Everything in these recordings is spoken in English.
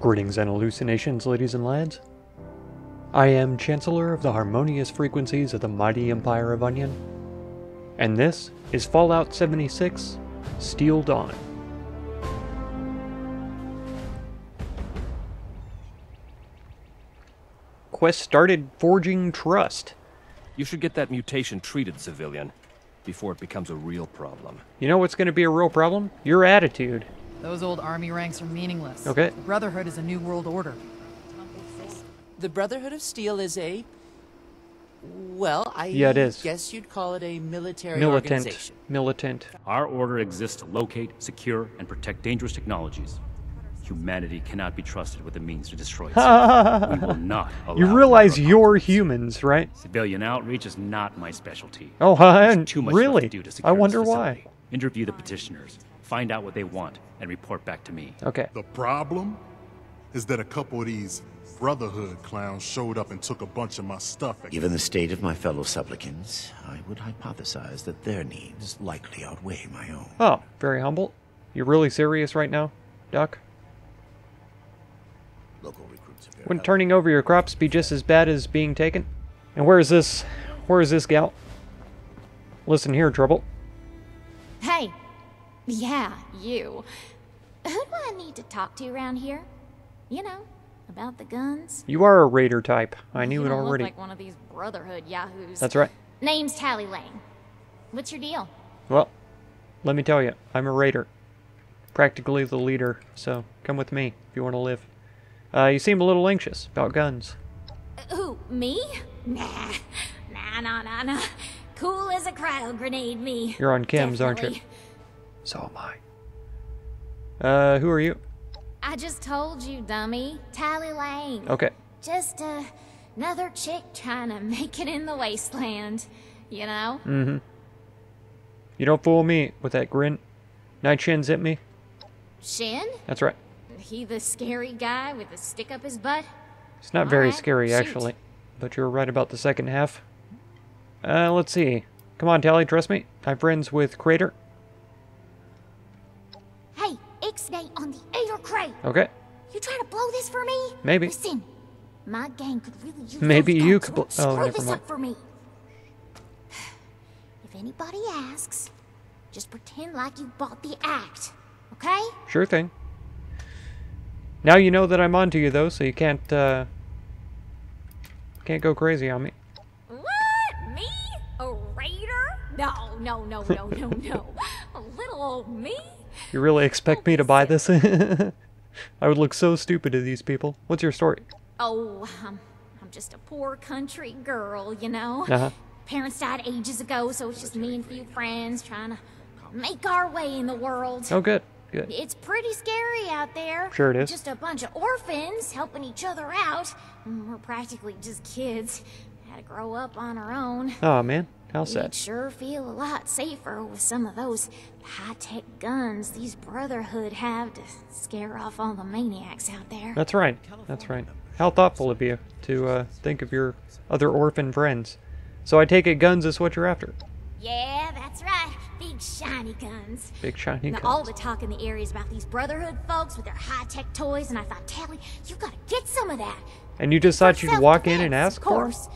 Greetings and hallucinations, ladies and lads. I am Chancellor of the harmonious frequencies of the mighty Empire of Onion, and this is Fallout 76, Steel Dawn. Quest started forging trust. You should get that mutation treated, civilian, before it becomes a real problem. You know what's going to be a real problem? Your attitude. Those old army ranks are meaningless. Okay. The Brotherhood is a new world order. The Brotherhood of Steel is a... well, Yeah, it is. guess you'd call it a military organization. Militant. Our order exists to locate, secure, and protect dangerous technologies. Humanity cannot be trusted with the means to destroy it. We will not allow. You realize you're humans, right? Civilian outreach is not my specialty. Oh, There's too much left really? to do to secure I wonder this why. facility. Interview the petitioners, find out what they want, and report back to me. Okay. The problem is that a couple of these Brotherhood clowns showed up and took a bunch of my stuff. Given the state of my fellow supplicants, I would hypothesize that their needs likely outweigh my own. Oh, very humble. You're really serious right now, Doc? Local recruits are very Wouldn't turning over your crops be just as bad as being taken? And where is this gal? Listen here, Trouble. Hey. Yeah, you. Who do I need to talk to around here? You know, about the guns? You are a raider type. I knew You it don't already. look like one of these Brotherhood yahoos. That's right. Name's Tally Lane. What's your deal? Well, let me tell you, I'm a raider. Practically the leader, so come with me if you want to live. You seem a little anxious about guns. Who, me? Nah. Nah. Cool as a cryo grenade, me. You're on chems, aren't you? Definitely. So am I. Who are you? I just told you, dummy. Tally Lane. Okay. Just another chick trying to make it in the wasteland, you know? Mm-hmm. You don't fool me with that grin. Night Shin's hit me. Shin? That's right. He the scary guy with the stick up his butt? It's not very Alright, scary, shoot. actually. But you're right about the second half. Let's see. Come on, Tally, trust me. I'm friends with Crater. Hey, Ixnay on the Ader crate! Okay. You trying to blow this for me? Maybe. Listen, my gang could really use Maybe those you guns, could so bl- oh, screw never this mind. up for me. If anybody asks, just pretend like you bought the act, okay? Sure thing. Now you know that I'm onto you, though, so you can't go crazy on me. What? Me? A raider? No. A little old me? You really expect me to buy this? I would look so stupid to these people. What's your story? Oh, I'm just a poor country girl, you know? Uh-huh. Parents died ages ago, so it's just me and a few friends trying to make our way in the world. Oh, good. Good. It's pretty scary out there. Sure it is. Just a bunch of orphans helping each other out. We're practically just kids. Had to grow up on our own. Oh, man. How You'd sad. sure feel a lot safer with some of those high-tech guns these Brotherhood have to scare off all the maniacs out there. That's right. That's right. How thoughtful of you to think of your other orphan friends. So I take it guns is what you're after. Yeah, that's right. Big shiny guns. Big shiny Now, guns. all the talk in the area is about these Brotherhood folks with their high-tech toys, and I thought, Tally, you gotta get some of that. And you just thought For you'd walk in self-defense, and ask of for it? course.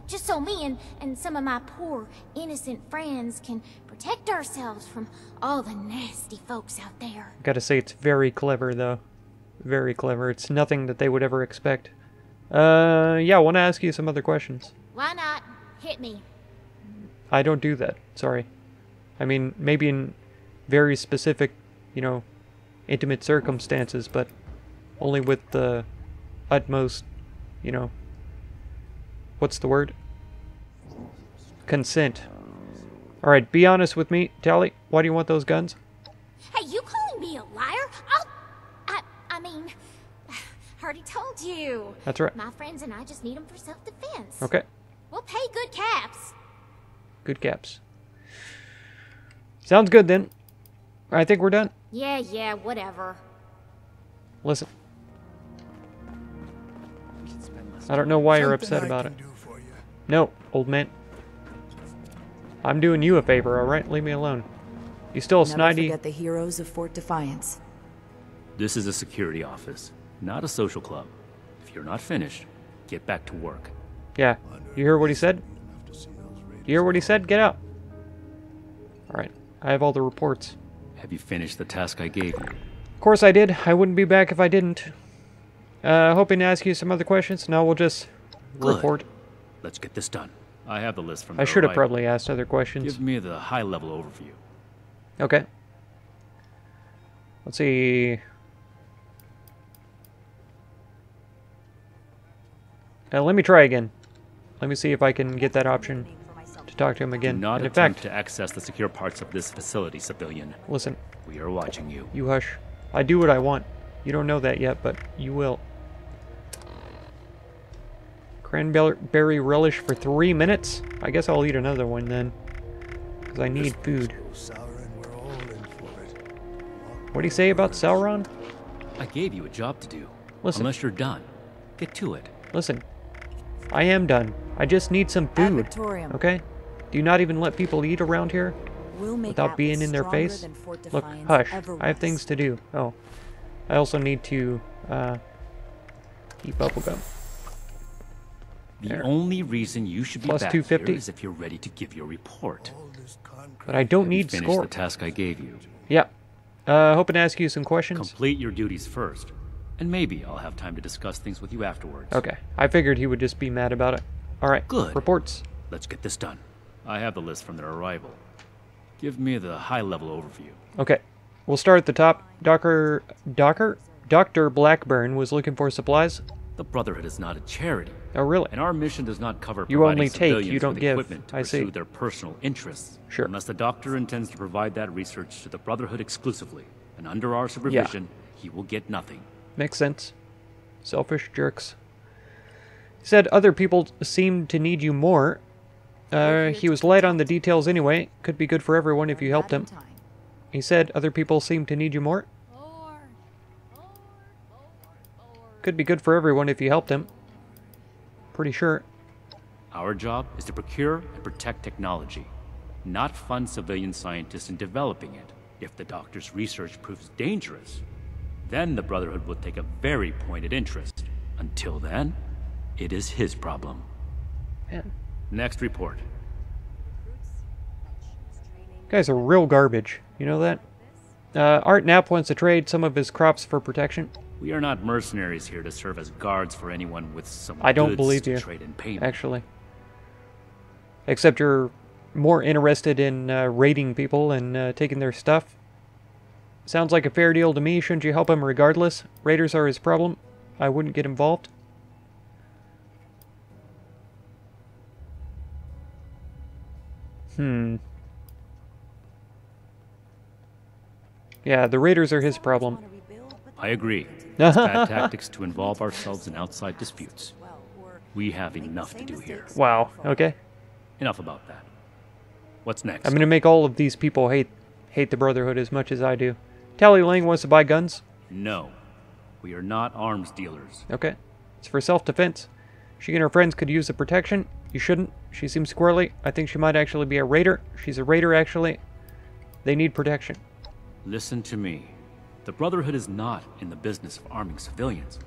Just so me and some of my poor, innocent friends can protect ourselves from all the nasty folks out there. Gotta say, it's very clever, though. Very clever. It's nothing that they would ever expect. Yeah, I want to ask you some other questions. Why not? Hit me. I don't do that. Sorry. I mean, maybe in very specific, you know, intimate circumstances, but only with the utmost, you know, what's the word? Consent. Alright, be honest with me, Tally. Why do you want those guns? Hey, you calling me a liar? I mean, I already told you. That's right. My friends and I just need them for self-defense. Okay. We'll pay good caps. Good caps. Sounds good, then. I think we're done. Yeah, whatever. Listen. I don't know why you're upset about it. No, old man. I'm doing you a favor, alright? Leave me alone. You still Never snidey... forget the heroes of Fort Defiance. This is a security office. not a social club. If you're not finished, get back to work. Yeah. You hear what he said? You hear what he said? Get out. Alright. I have all the reports. Have you finished the task I gave you? Of course I did. I wouldn't be back if I didn't. Hoping to ask you some other questions. No, we'll just report. Let's get this done. I have the list from I should have probably asked other questions. Give me the high-level overview. Okay. Let's see. Let me try again. Let me see if I can get that option to talk to him again. Do not and in attempt fact, to access the secure parts of this facility, civilian. Listen. We are watching you. You hush. I do what I want. You don't know that yet, but you will. Cranberry relish for 3 minutes? I guess I'll eat another one then. Because I need food. What do you say about Sauron? I gave you a job to do. Listen. Unless you're done. Get to it. Listen. I am done. I just need some food. Okay? Do you not even let people eat around here? Without being in their face? Look, hush. I have things to do. Oh. I also need to, eat bubblegum. The only reason you should be Plus back 250. here is if you're ready to give your report. But I don't need Finish score. the task I gave you. Yeah. Hoping to ask you some questions. Complete your duties first, and maybe I'll have time to discuss things with you afterwards. Okay. I figured he would just be mad about it. Alright. Good. Reports. Let's get this done. I have the list from their arrival. Give me the high-level overview. Okay. We'll start at the top. Dr. Blackburn was looking for supplies. The Brotherhood is not a charity. Oh, really? And our mission does not cover You providing only take, civilians you don't with give. equipment to I see. pursue their personal interests. Sure. Unless the doctor intends to provide that research to the Brotherhood exclusively, and under our supervision, he will get nothing. Makes sense. Selfish jerks. He said other people seemed to need you more. He was light on the details anyway. Could be good for everyone if you helped him. He said other people seem to need you more. Could be good for everyone if you helped him. Pretty sure. Our job is to procure and protect technology, not fund civilian scientists in developing it. If the doctor's research proves dangerous, then the Brotherhood will take a very pointed interest. Until then, it is his problem. Man. Next report. Guys are real garbage. You know that? Art Knapp wants to trade some of his crops for protection. We are not mercenaries here to serve as guards for anyone with some I don't goods believe to you, trade in payment. actually. Except you're more interested in raiding people and taking their stuff. Sounds like a fair deal to me. Shouldn't you help him regardless? Raiders are his problem. I wouldn't get involved. Yeah, the raiders are his problem. I agree. It's bad tactics to involve ourselves in outside disputes. We have enough to do here. Wow, okay. Enough about that. What's next? I'm gonna make all of these people hate the Brotherhood as much as I do. Tally Lang wants to buy guns. No. We are not arms dealers. Okay. It's for self-defense. She and her friends could use the protection. You shouldn't. She seems squirrely. I think she might actually be a raider. She's a raider, actually. They need protection. Listen to me. The Brotherhood is not in the business of arming civilians.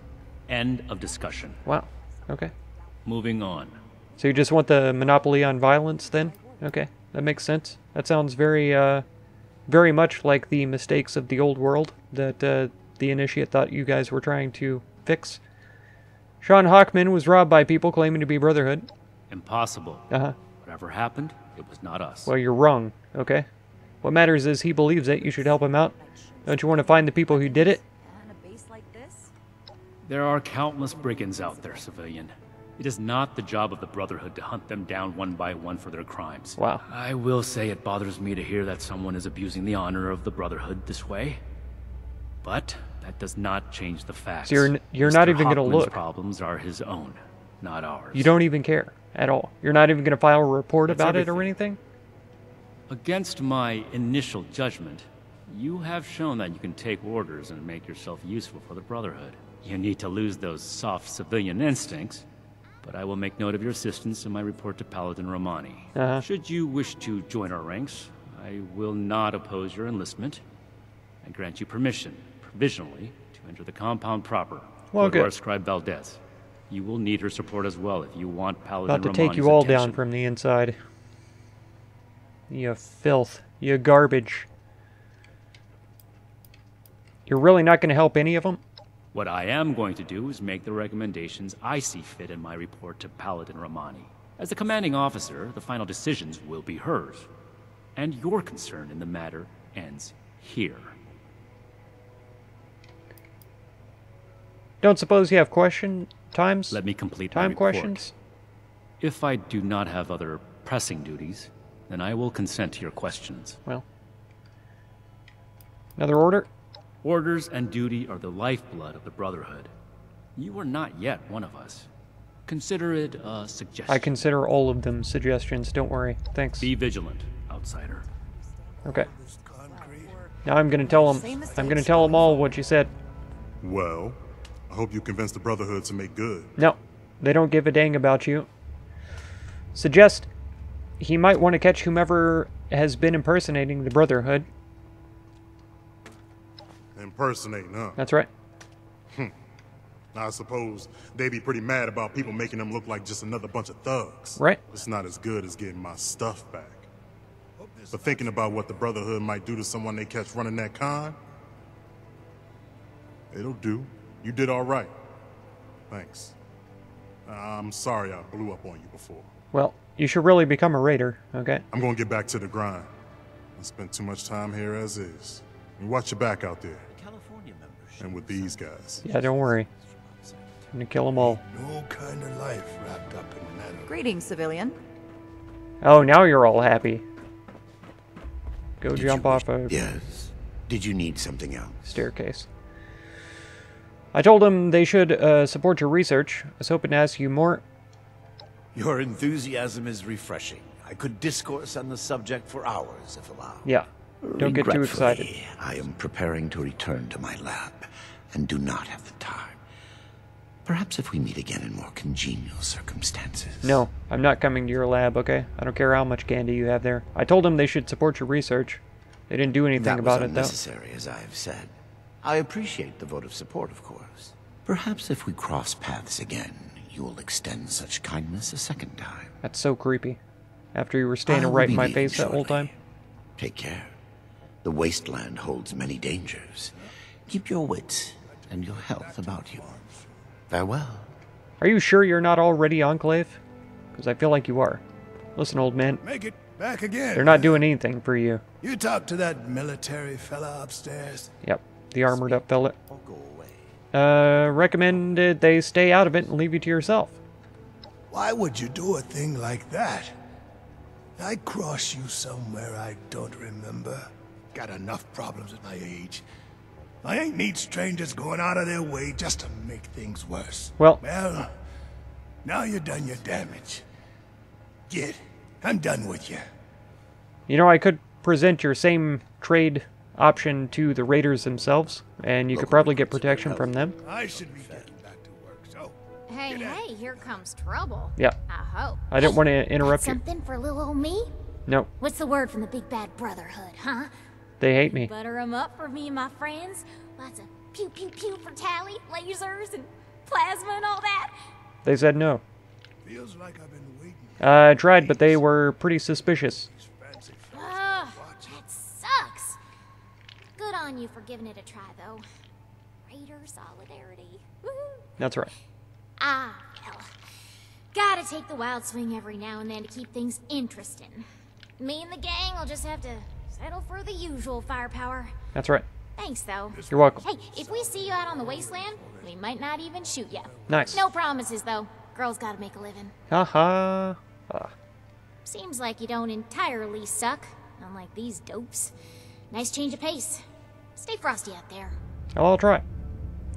End of discussion. Wow. Okay. Moving on. So you just want the monopoly on violence, then? Okay. That makes sense. That sounds very, very much like the mistakes of the old world that, the Initiate thought you guys were trying to fix. Sean Hockman was robbed by people claiming to be Brotherhood. Impossible. Uh-huh. Whatever happened, it was not us. Well, you're wrong, okay? What matters is he believes it. You should help him out. Don't you want to find the people who did it? There are countless brigands out there, civilian. It is not the job of the Brotherhood to hunt them down one by one for their crimes. Wow. I will say it bothers me to hear that someone is abusing the honor of the Brotherhood this way. But that does not change the facts. So you're not even going to Hockman's look. problems are his own, not ours. You don't even care at all. You're not even going to file a report That's about it or everything. anything? Against my initial judgment, you have shown that you can take orders and make yourself useful for the Brotherhood. You need to lose those soft civilian instincts, but I will make note of your assistance in my report to Paladin Romani. Uh-huh. Should you wish to join our ranks, I will not oppose your enlistment. I grant you permission, provisionally, to enter the compound proper. Well, Go to our good. scribe Valdez. You will need her support as well if you want Paladin About to Romani's take you all attention. down from the inside. You filth. You garbage. You're really not going to help any of them? What I am going to do is make the recommendations I see fit in my report to Paladin Romani. As the commanding officer, the final decisions will be hers. And your concern in the matter ends here. Don't suppose you have question times? Let me complete my Time report. questions? If I do not have other pressing duties, then I will consent to your questions. Well. Another order? Orders and duty are the lifeblood of the Brotherhood. You are not yet one of us. Consider it a suggestion. I consider all of them suggestions, don't worry. Thanks. Be vigilant, outsider. Okay. Now I'm gonna tell them. I'm gonna tell them all what you said. Well, I hope you convince the Brotherhood to make good. No, they don't give a dang about you. Suggest he might want to catch whomever has been impersonating the Brotherhood. Impersonating, huh? That's right. I suppose they'd be pretty mad about people making them look like just another bunch of thugs. Right. It's not as good as getting my stuff back. But thinking about what the Brotherhood might do to someone they catch running that con, it'll do. You did all right. Thanks. I'm sorry I blew up on you before. Well, you should really become a raider, okay? I'm gonna get back to the grind. I spent too much time here as is. And watch your back out there. And with these guys. Yeah, don't worry. I'm gonna kill them all. No kind of life wrapped up in metal. Greetings, civilian. Oh, now you're all happy. Go jump off a Yes. Did you need something else? staircase. I told them they should support your research. I was hoping to ask you more. Your enthusiasm is refreshing. I could discourse on the subject for hours, if allowed. Yeah, don't get too excited. Regretfully, I am preparing to return to my lab, and do not have the time. Perhaps if we meet again in more congenial circumstances. No, I'm not coming to your lab, okay? I don't care how much candy you have there. I told them they should support your research. They didn't do anything That about was it, though. unnecessary, as I have said. I appreciate the vote of support, of course. Perhaps if we cross paths again, you will extend such kindness a second time. That's so creepy. After you were standing I will right be in my leaving face that whole shortly. time. Take care. The wasteland holds many dangers. Keep your wits and your health about you. Farewell. Are you sure you're not already Enclave? Because I feel like you are. Listen, old man. Make it back again. They're not doing anything for you. You talk to that military fella upstairs. Yep, the armored up fella. Or go away. Recommended they stay out of it and leave you to yourself. Why would you do a thing like that? I cross you somewhere I don't remember. Got enough problems at my age. I ain't need strangers going out of their way just to make things worse. Well, now you done your damage. Get, I'm done with you. you know, I could present your same trade option to the raiders themselves, and you could probably get protection from them. I should be getting back to work, so... Hey, hey, here comes trouble. Yeah. I hope. I didn't want to interrupt you. Something for little old me? No, What's the word from the big bad Brotherhood, huh? they hate me. Butter 'em up for me and my friends. Lots of pew pew pew for tally, lasers and plasma and all that. They said no. Feels like I've been waiting. I tried, but they were pretty suspicious. Ugh, that sucks. Good on you for giving it a try, though. Raider solidarity. Woohoo. That's right. Ah, well. Gotta take the wild swing every now and then to keep things interesting. Me and the gang will just have to settle for the usual firepower. That's right. Thanks, though. You're welcome. Hey, if we see you out on the wasteland, we might not even shoot you. Nice. No promises, though. Girls gotta make a living. Haha. Seems like you don't entirely suck, unlike these dopes. Nice change of pace. Stay frosty out there. Oh, I'll try.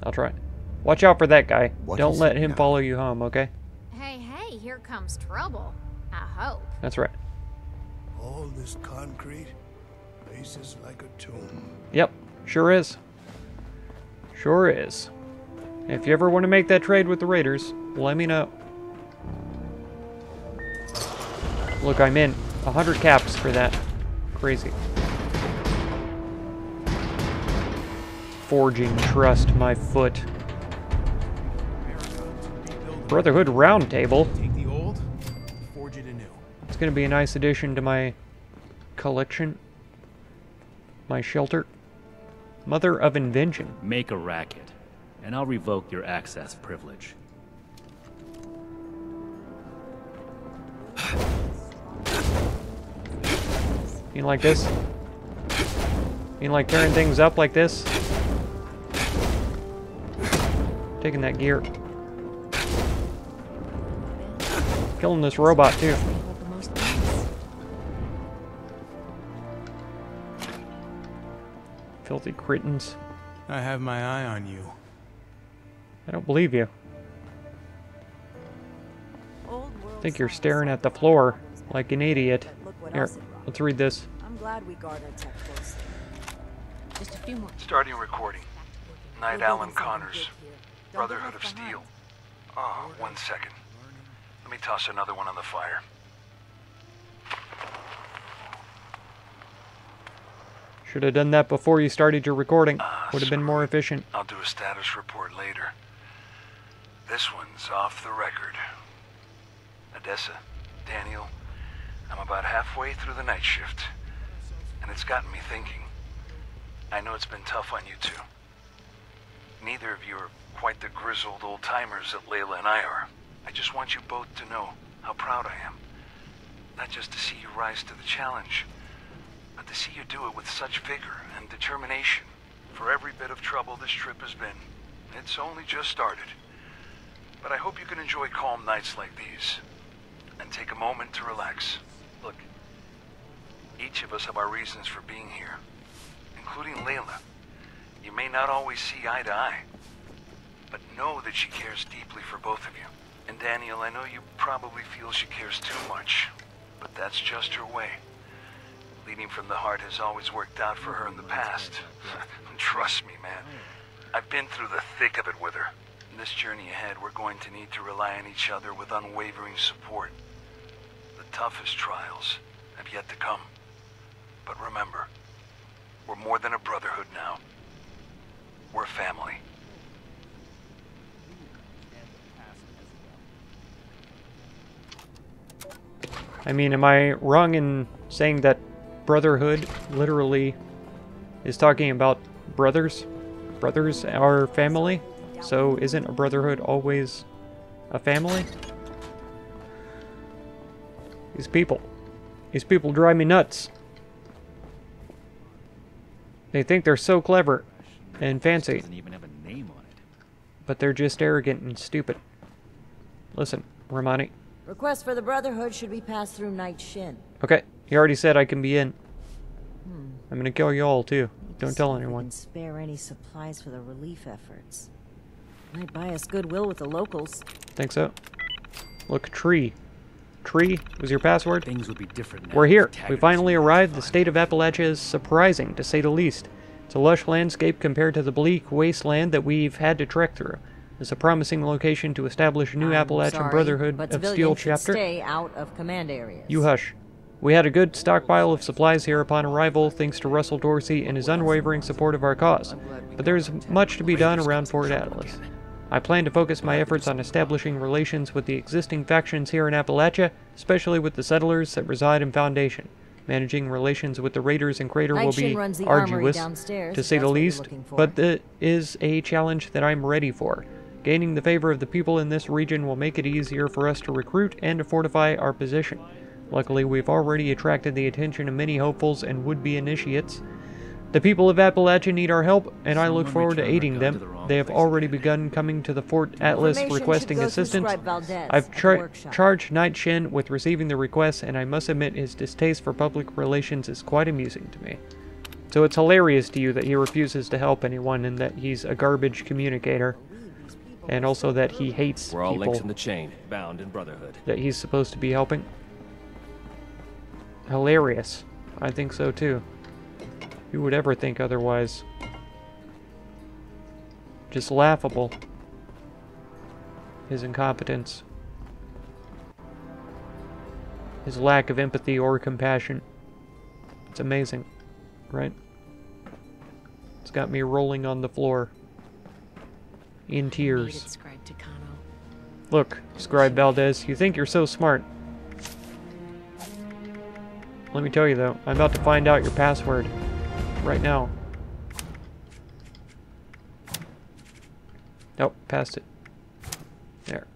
I'll try. Watch out for that guy. What Don't is let it him now? follow you home, okay? Hey, hey, here comes trouble. I hope. That's right. All this concrete, faces like a tomb. Yep, sure is. Sure is. If you ever want to make that trade with the raiders, let me know. Look, I'm in. 100 caps for that. Crazy. Forging trust, my foot. Brotherhood round table. Take the old, forge it anew. It's going to be a nice addition to my collection. My shelter. Mother of Invention. Make a racket, and I'll revoke your access privilege. You like this? You like tearing things up like this? Taking that gear. Killing this robot too. Filthy cretins. I have my eye on you. I don't believe you. I think you're staring at the floor like an idiot. Here, let's read this. I'm glad we guard our tech closely. Just a few more. Starting recording. Night Alan Connors. Brotherhood of Steel. Oh, 1 second. Let me toss another one on the fire. Should have done that before you started your recording. Would have been more efficient. I'll do a status report later. This one's off the record. Odessa, Daniel, I'm about halfway through the night shift, and it's gotten me thinking. I know it's been tough on you two. Neither of you are quite the grizzled old-timers that Layla and I are. I just want you both to know how proud I am. Not just to see you rise to the challenge, but to see you do it with such vigor and determination. For every bit of trouble this trip has been, it's only just started. But I hope you can enjoy calm nights like these, and take a moment to relax. Look, each of us have our reasons for being here, including Layla. You may not always see eye to eye, but know that she cares deeply for both of you. And Daniel, I know you probably feel she cares too much, but that's just her way. Leading from the heart has always worked out for her in the past. Trust me, man. I've been through the thick of it with her. In this journey ahead, we're going to need to rely on each other with unwavering support. The toughest trials have yet to come. But remember, we're more than a brotherhood now. We're family. I mean, am I wrong in saying that Brotherhood literally is talking about brothers? Brothers are family? So isn't a brotherhood always a family? These people drive me nuts. They think they're so clever and fancy, Doesn't even have a name on it. but they're just arrogant and stupid. Listen, Romani. Request for the Brotherhood should be passed through Knight Shin. Okay, you already said I can be in. I'm gonna kill you all too. Don't tell We anyone. can spare any supplies for the relief efforts. Might buy us goodwill with the locals. Think so? Look, tree. Tree was your password? Things would be different now. We're here. if Taggart We was finally able to arrived. The find state of Appalachia is surprising, to say the least. It's a lush landscape compared to the bleak wasteland that we've had to trek through. It's a promising location to establish a new Appalachian Sorry, Brotherhood but of Steel civilians should chapter. stay out of command areas. You hush. We had a good stockpile of supplies here upon arrival, thanks to Russell Dorsey and his unwavering support of our cause. But there's much to be done around Fort Atlas. I plan to focus my efforts on establishing relations with the existing factions here in Appalachia, especially with the settlers that reside in Foundation. Managing relations with the raiders in Crater will Night Shin be runs the armory arduous, downstairs, to if say that's the what you're least, looking for. but it is a challenge that I'm ready for. Gaining the favor of the people in this region will make it easier for us to recruit and to fortify our position. Luckily, we've already attracted the attention of many hopefuls and would-be initiates. The people of Appalachia need our help, and I look forward to aiding them. They have already begun coming to the Fort Atlas Information requesting should go through assistance. Scribe Valdez I've at the workshop. charged Knight Shin with receiving the request, and I must admit his distaste for public relations is quite amusing to me. So it's hilarious to you that he refuses to help anyone and that he's a garbage communicator. And also that he hates We're all links in people the chain, bound in Brotherhood. that he's supposed to be helping. Hilarious. I think so too. Who would ever think otherwise? Just laughable. His incompetence. His lack of empathy or compassion. It's amazing, right? It's got me rolling on the floor. In tears. Look, Scribe Valdez, you think you're so smart. Let me tell you though, I'm about to find out your password. Right now. Nope, passed it. There.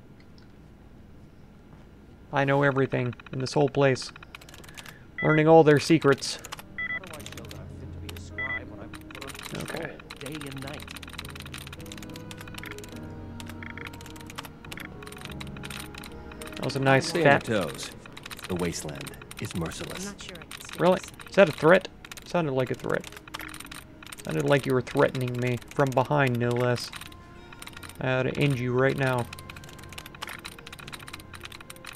I know everything in this whole place. Learning all their secrets. Okay. Day and night. That was a nice Stay fat. on your toes. The wasteland is merciless. Really? Is that a threat? Sounded like a threat. Sounded like you were threatening me from behind, no less. I ought to end you right now.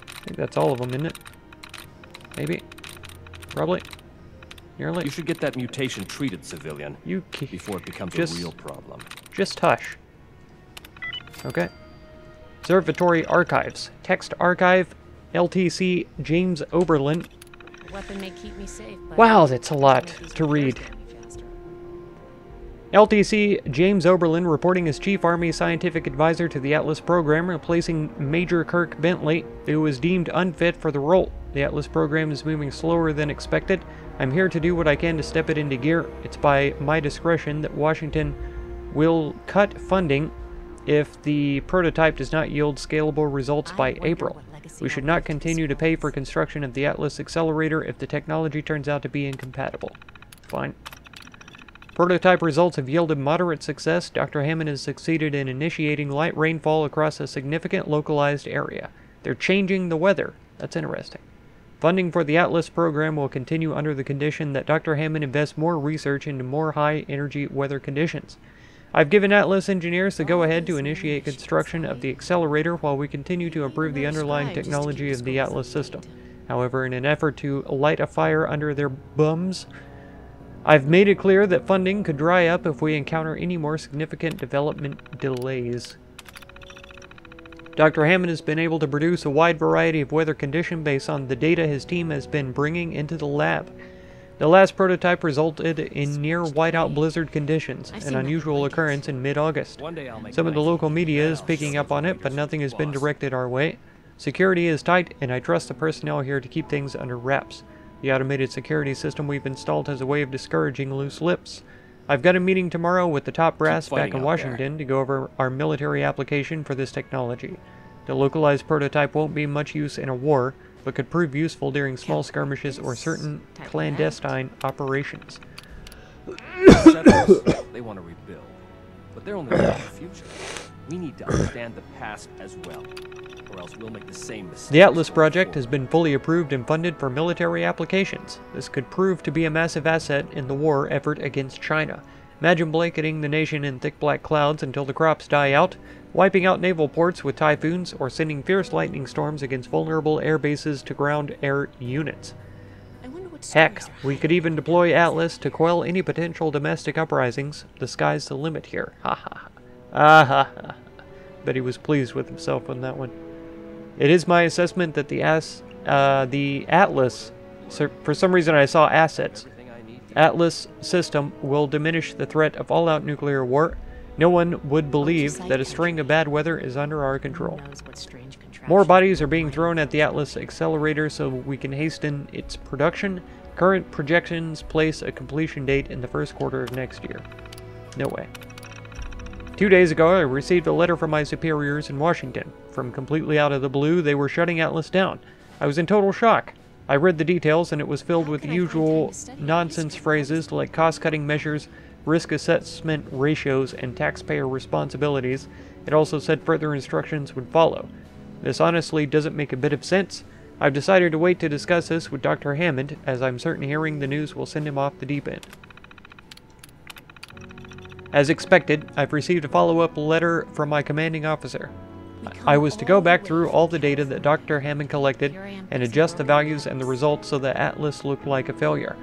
I think that's all of them, isn't it? Maybe. Probably. Nearly. You should get that mutation treated, civilian. Before it becomes a real problem. Just hush. Okay. Observatory Archives. Text Archive. LTC James Oberlin. The weapon may keep me safe, but wow, that's a lot to read. LTC James Oberlin reporting as Chief Army Scientific Advisor to the Atlas program, replacing Major Kirk Bentley, who was deemed unfit for the role. The Atlas program is moving slower than expected. I'm here to do what I can to step it into gear. It's by my discretion that Washington will cut funding if the prototype does not yield scalable results by April. We should not continue to pay for construction of the Atlas accelerator if the technology turns out to be incompatible. Fine. Prototype results have yielded moderate success. Dr. Hammond has succeeded in initiating light rainfall across a significant localized area. They're changing the weather. That's interesting. Funding for the Atlas program will continue under the condition that Dr. Hammond invests more research into more high-energy weather conditions. I've given Atlas engineers the go-ahead to initiate construction of the accelerator while we continue to improve the underlying technology of the Atlas system. However, in an effort to light a fire under their bums, I've made it clear that funding could dry up if we encounter any more significant development delays. Dr. Hammond has been able to produce a wide variety of weather conditions based on the data his team has been bringing into the lab. The last prototype resulted in near whiteout blizzard conditions, an unusual occurrence in mid-August. Some of the local media is picking up on it, but nothing has been directed our way. Security is tight, and I trust the personnel here to keep things under wraps. The automated security system we've installed has a way of discouraging loose lips. I've got a meeting tomorrow with the top brass back in Washington to go over our military application for this technology. The localized prototype won't be much use in a war, but could prove useful during small skirmishes or certain clandestine operations. They want to rebuild, but they're only looking at the future. We need to understand the past as well, or else we'll make the same mistake. The Atlas project has been fully approved and funded for military applications. This could prove to be a massive asset in the war effort against China. Imagine blanketing the nation in thick black clouds until the crops die out, wiping out naval ports with typhoons, or sending fierce lightning storms against vulnerable air bases to ground air units. Heck, we could even deploy Atlas to quell any potential domestic uprisings. The sky's the limit here. Ha ha ha. Ah ha ha. Bet he was pleased with himself on that one. It is my assessment that the Atlas, for some reason I saw assets, Atlas system will diminish the threat of all-out nuclear war. No one would believe that a string of bad weather is under our control. More bodies are being thrown at the Atlas accelerator so we can hasten its production. Current projections place a completion date in the first quarter of next year. No way. 2 days ago, I received a letter from my superiors in Washington. From completely out of the blue, they were shutting Atlas down. I was in total shock. I read the details, and it was filled with the usual nonsense phrases like cost-cutting measures, risk assessment ratios, and taxpayer responsibilities. It also said further instructions would follow. This honestly doesn't make a bit of sense. I've decided to wait to discuss this with Dr. Hammond, as I'm certain hearing the news will send him off the deep end. As expected, I've received a follow-up letter from my commanding officer. I was to go back through all the data that Dr. Hammond collected and adjust the values and the results so that Atlas looked like a failure.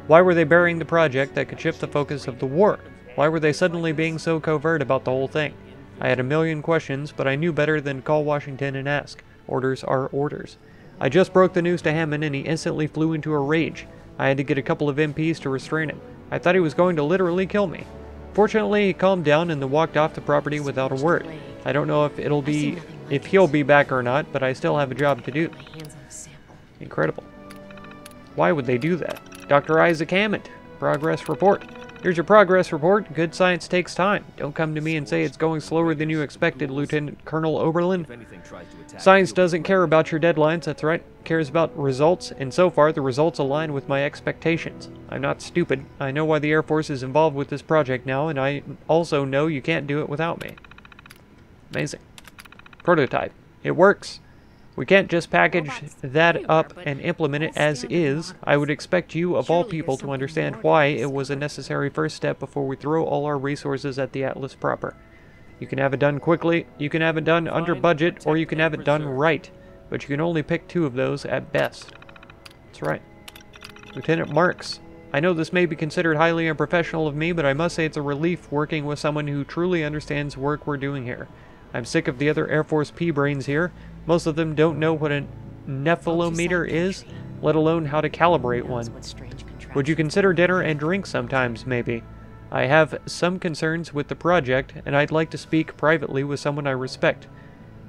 Why were they burying the project that could shift the focus of the war? Why were they suddenly being so covert about the whole thing? I had a million questions, but I knew better than to call Washington and ask. Orders are orders. I just broke the news to Hammond and he instantly flew into a rage. I had to get a couple of MPs to restrain him. I thought he was going to literally kill me. Fortunately, he calmed down and then walked off the property without a word. I don't know if he'll be back or not, but I still have a job to do. Incredible. Why would they do that? Dr. Isaac Hammond, progress report. Here's your progress report. Good science takes time. Don't come to me and say it's going slower than you expected, Lieutenant Colonel Oberlin. Science doesn't care about your deadlines, that's right. It cares about results, and so far the results align with my expectations. I'm not stupid. I know why the Air Force is involved with this project now, and I also know you can't do it without me. Amazing. Prototype. It works. We can't just package that up and implement it as is. I would expect you, of all people, to understand why it was a necessary first step before we throw all our resources at the Atlas proper. You can have it done quickly, you can have it done under budget, or you can have it done right. But you can only pick two of those at best. That's right. Lieutenant Marks. I know this may be considered highly unprofessional of me, but I must say it's a relief working with someone who truly understands the work we're doing here. I'm sick of the other Air Force pea-brains here. Most of them don't know what a nephelometer is, let alone how to calibrate one. Would you consider dinner and drinks sometimes, maybe? I have some concerns with the project, and I'd like to speak privately with someone I respect.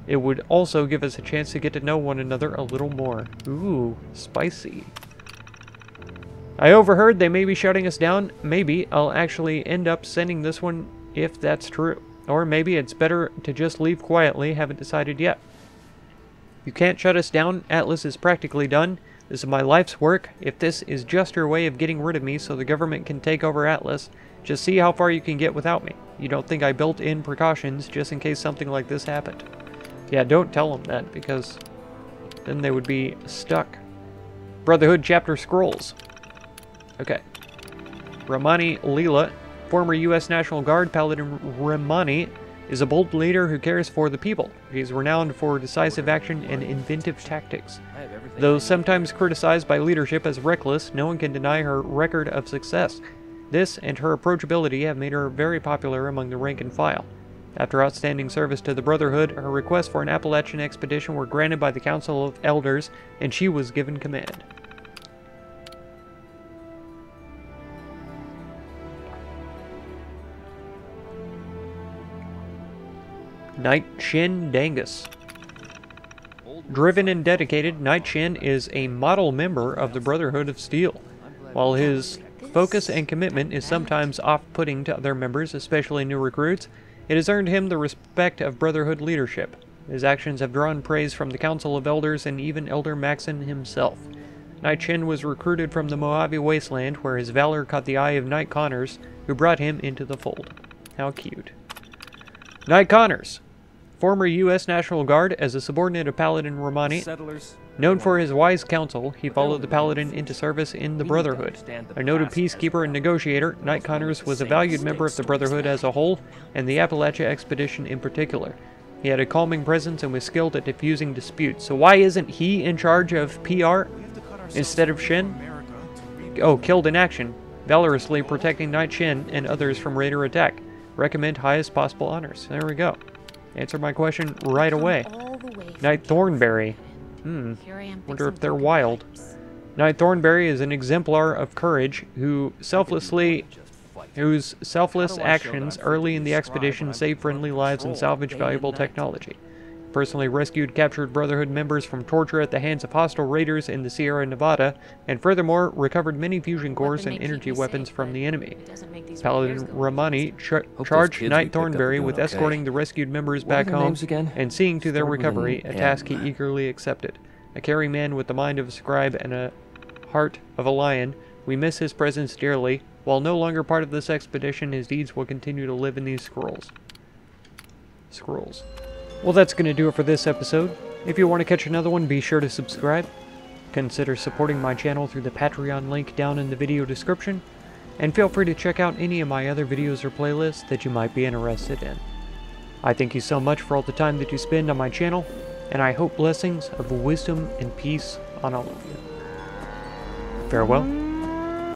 It would also give us a chance to get to know one another a little more. Ooh, spicy. I overheard they may be shutting us down. Maybe I'll actually end up sending this one if that's true. Or maybe it's better to just leave quietly, haven't decided yet. You can't shut us down. Atlas is practically done. This is my life's work. If this is just your way of getting rid of me so the government can take over Atlas, just see how far you can get without me. You don't think I built in precautions just in case something like this happened. Yeah, don't tell them that, because then they would be stuck. Brotherhood Chapter Scrolls. Okay. Ramani Leela, former U.S. National Guard Paladin Ramani, is a bold leader who cares for the people. She is renowned for decisive action and inventive tactics. Though sometimes criticized by leadership as reckless, no one can deny her record of success. This and her approachability have made her very popular among the rank and file. After outstanding service to the Brotherhood, her requests for an Appalachian expedition were granted by the Council of Elders, and she was given command. Knight Shin Dangus. Driven and dedicated, Knight Shin is a model member of the Brotherhood of Steel. While his focus and commitment is sometimes off-putting to other members, especially new recruits, it has earned him the respect of Brotherhood leadership. His actions have drawn praise from the Council of Elders and even Elder Maxon himself. Knight Shin was recruited from the Mojave Wasteland, where his valor caught the eye of Knight Connors, who brought him into the fold. How cute. Knight Connors. Former U.S. National Guard as a subordinate of Paladin Ramani. Known for his wise counsel, he followed the Paladin into service in the Brotherhood. A noted peacekeeper and negotiator, Knight Connors was a valued member of the Brotherhood as a whole, and the Appalachia expedition in particular. He had a calming presence and was skilled at diffusing disputes. So why isn't he in charge of PR instead of Shin? Oh, killed in action, valorously protecting Knight Shin and others from Raider attack. Recommend highest possible honors. There we go. Answer my question right away. Knight Thornberry. Wonder if they're wild. Knight Thornberry is an exemplar of courage whose selfless actions early in the expedition saved friendly lives and salvaged valuable technology. Personally rescued captured Brotherhood members from torture at the hands of hostile raiders in the Sierra Nevada, and furthermore recovered many fusion cores and energy weapons from the enemy. Paladin Ramani charged Knight Thornberry with escorting the rescued members back home and seeing to their recovery, a task he eagerly accepted. A caring man with the mind of a scribe and a heart of a lion, we miss his presence dearly. While no longer part of this expedition, his deeds will continue to live in these scrolls. Well, that's going to do it for this episode. If you want to catch another one, be sure to subscribe. Consider supporting my channel through the Patreon link down in the video description. And feel free to check out any of my other videos or playlists that you might be interested in. I thank you so much for all the time that you spend on my channel, and I hope blessings of wisdom and peace on all of you. Farewell.